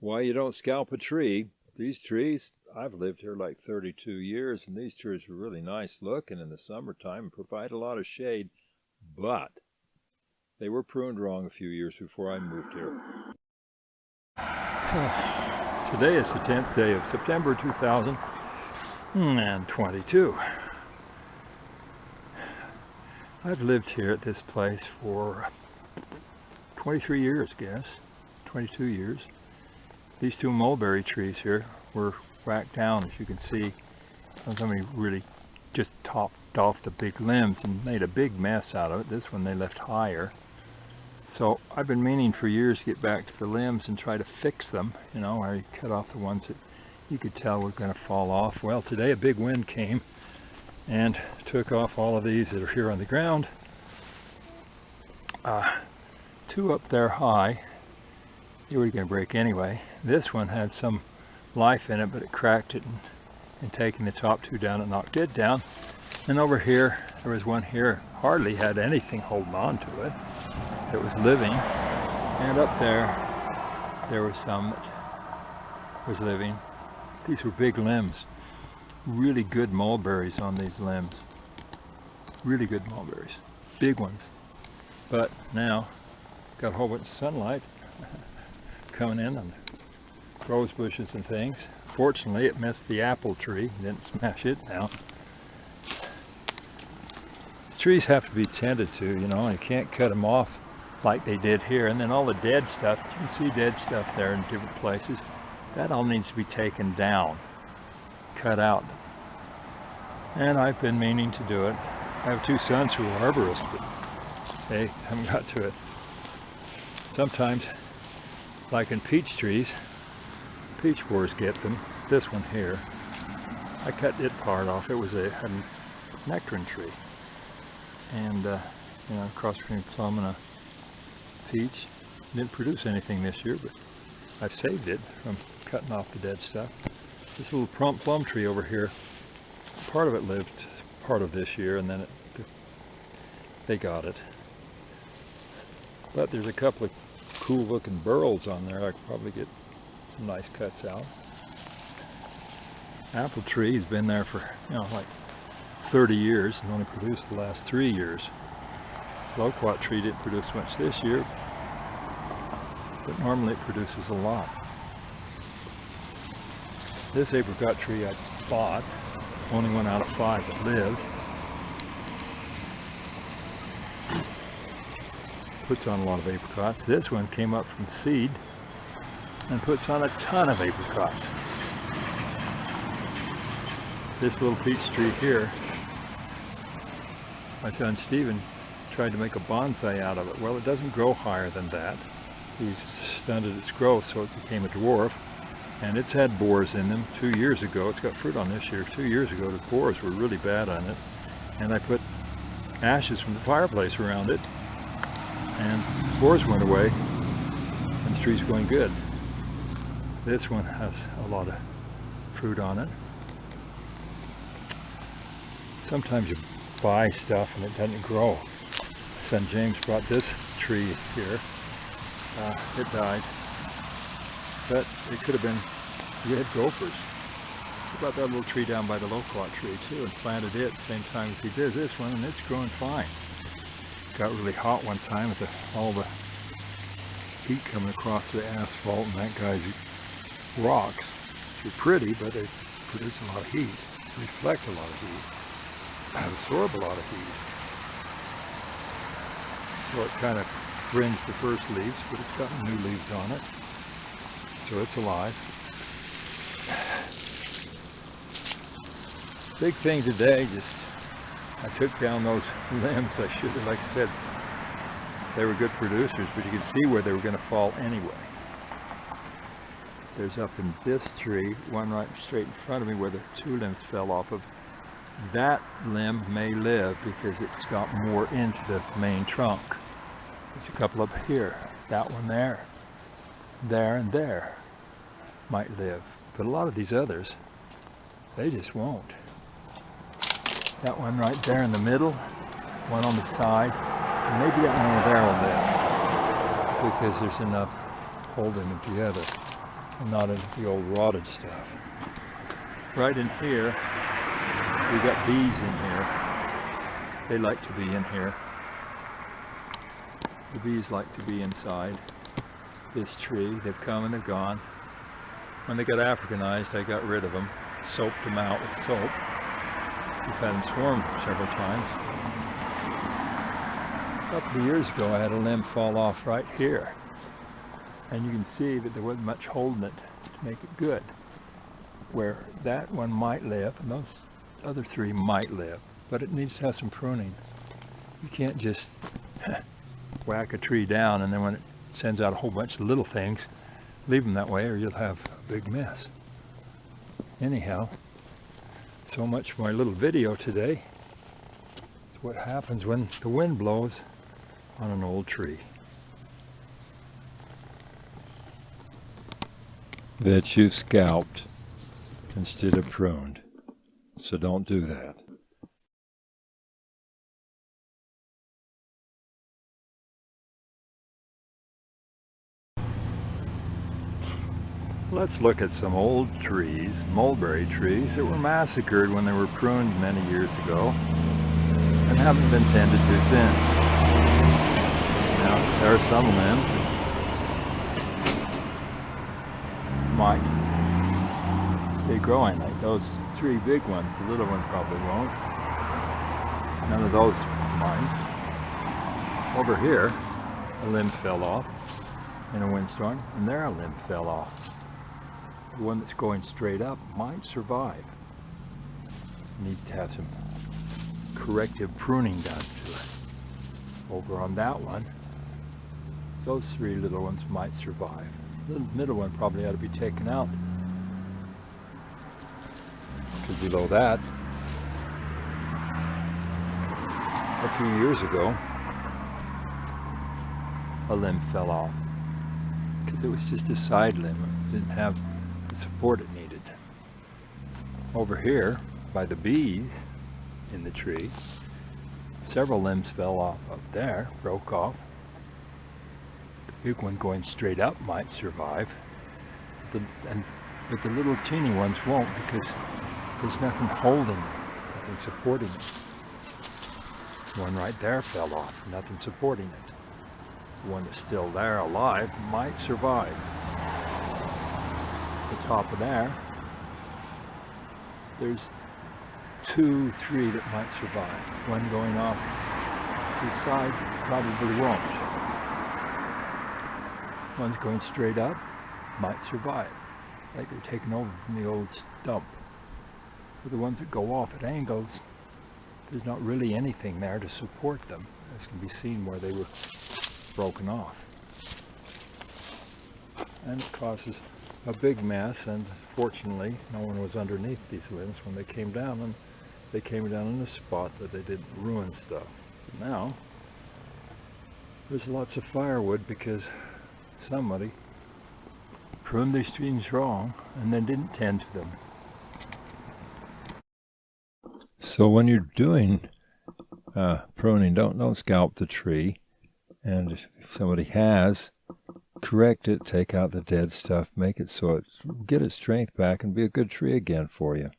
why you don't scalp a tree. These trees, I've lived here like 32 years, and these trees are really nice looking in the summertime and provide a lot of shade, but they were pruned wrong a few years before I moved here. Today is the 10th day of September 2022. I've lived here at this place for 23 years, I guess, 22 years. These two mulberry trees here were whacked down, as you can see. Somebody really just topped off the big limbs and made a big mess out of it. This one they left higher. So I've been meaning for years to get back to the limbs and try to fix them. You know, I cut off the ones that you could tell were going to fall off. Well, today a big wind came and took off all of these that are here on the ground. Two up there high, they were going to break anyway. This one had some life in it, but it cracked it, and taking the top two down, it knocked it down. And over here, there was one here, hardly had anything holding on to it. It was living. And up there, there was some that was living. These were big limbs. Really good mulberries on these limbs. Really good mulberries. Big ones. But now, got a whole bunch of sunlight coming in on rose bushes and things. Fortunately, it missed the apple tree. Didn't smash it down. Trees have to be tended to, you know, and you can't cut them off like they did here. And then all the dead stuff, you can see dead stuff there in different places. That all needs to be taken down, cut out. And I've been meaning to do it. I have two sons who are arborists, but they haven't got to it. Sometimes, like in peach trees, peach borers get them. This one here, I cut it part off. It was a nectarine tree. And, you know, cross between plum and a peach. Didn't produce anything this year, but I've saved it from cutting off the dead stuff. This little plum tree over here, part of it lived part of this year, and then they got it. But there's a couple of cool looking burls on there. I could probably get some nice cuts out. Apple tree has been there for, you know, like 30 years and only produced the last 3 years. Loquat tree didn't produce much this year, but normally it produces a lot. This apricot tree I bought, only one out of 5 that lived. Puts on a lot of apricots. This one came up from seed and puts on a ton of apricots. This little peach tree here, my son Stephen tried to make a bonsai out of it. Well, it doesn't grow higher than that. He stunted its growth so it became a dwarf, and it's had borers in them 2 years ago. It's got fruit on this year. 2 years ago the borers were really bad on it, and I put ashes from the fireplace around it, and the borers went away, and the tree's going good. This one has a lot of fruit on it. Sometimes you buy stuff and it doesn't grow. My son James brought this tree here. It died, but it could have been, we had gophers. He brought that little tree down by the loquat tree too and planted it at the same time as he did this one, and it's growing fine. Got really hot one time with all the heat coming across the asphalt and that guy's rocks. They're pretty, but they produce a lot of heat, reflect a lot of heat, absorb a lot of heat. So it kind of fringed the first leaves, but it's got new leaves on it. So it's alive. Big thing today, I took down those limbs. I should have, like I said, they were good producers, but you could see where they were going to fall anyway. There's up in this tree, one right straight in front of me where the 2 limbs fell off of. That limb may live because it's got more into the main trunk. There's a couple up here. That one there, and there might live. But a lot of these others, they just won't. That one right there in the middle, one on the side, and maybe that one over there will live because there's enough holding it together. and not into the old rotted stuff. Right in here, we got bees in here. They like to be in here. The bees like to be inside this tree. They've come and they've gone. When they got Africanized, I got rid of them, soaped them out with soap. We've had them swarm several times. A couple of years ago, I had a limb fall off right here. And you can see that there wasn't much holding it to make it good. Where that one might live, and those other three might live, but it needs to have some pruning. You can't just whack a tree down and then when it sends out a whole bunch of little things, leave them that way or you'll have a big mess. Anyhow, so much for my little video today. It's what happens when the wind blows on an old tree. That you've scalped instead of pruned, so don't do that. Let's look at some old trees, mulberry trees, that were massacred when they were pruned many years ago and haven't been tended to since. Now, there are some limbs that might stay growing, like those three big ones. The little one probably won't. None of those mind. Over here, a limb fell off in a windstorm, and there a limb fell off. The one that's going straight up might survive. It needs to have some corrective pruning done to it. Over on that one, those three little ones might survive. The middle one probably ought to be taken out. Because below that, a few years ago, a limb fell off. Because it was just a side limb. It didn't have the support it needed. Over here, by the bees in the tree, several limbs fell off up there, broke off. The big one going straight up might survive, but the little teeny ones won't because there's nothing holding them, nothing supporting it. One right there fell off, nothing supporting it. The one that's still there alive might survive. The top of there, there's 2, 3 that might survive. One going off to the side probably won't. One's going straight up, might survive. Like they're taken over from the old stump. But the ones that go off at angles, there's not really anything there to support them, as can be seen where they were broken off. And it causes a big mess, and fortunately no one was underneath these limbs when they came down, and they came down in a spot that they didn't ruin stuff. But now there's lots of firewood because somebody pruned these trees wrong and then didn't tend to them. So when you're doing pruning, don't scalp the tree, and if somebody has, correct it, take out the dead stuff, make it so get its strength back and be a good tree again for you.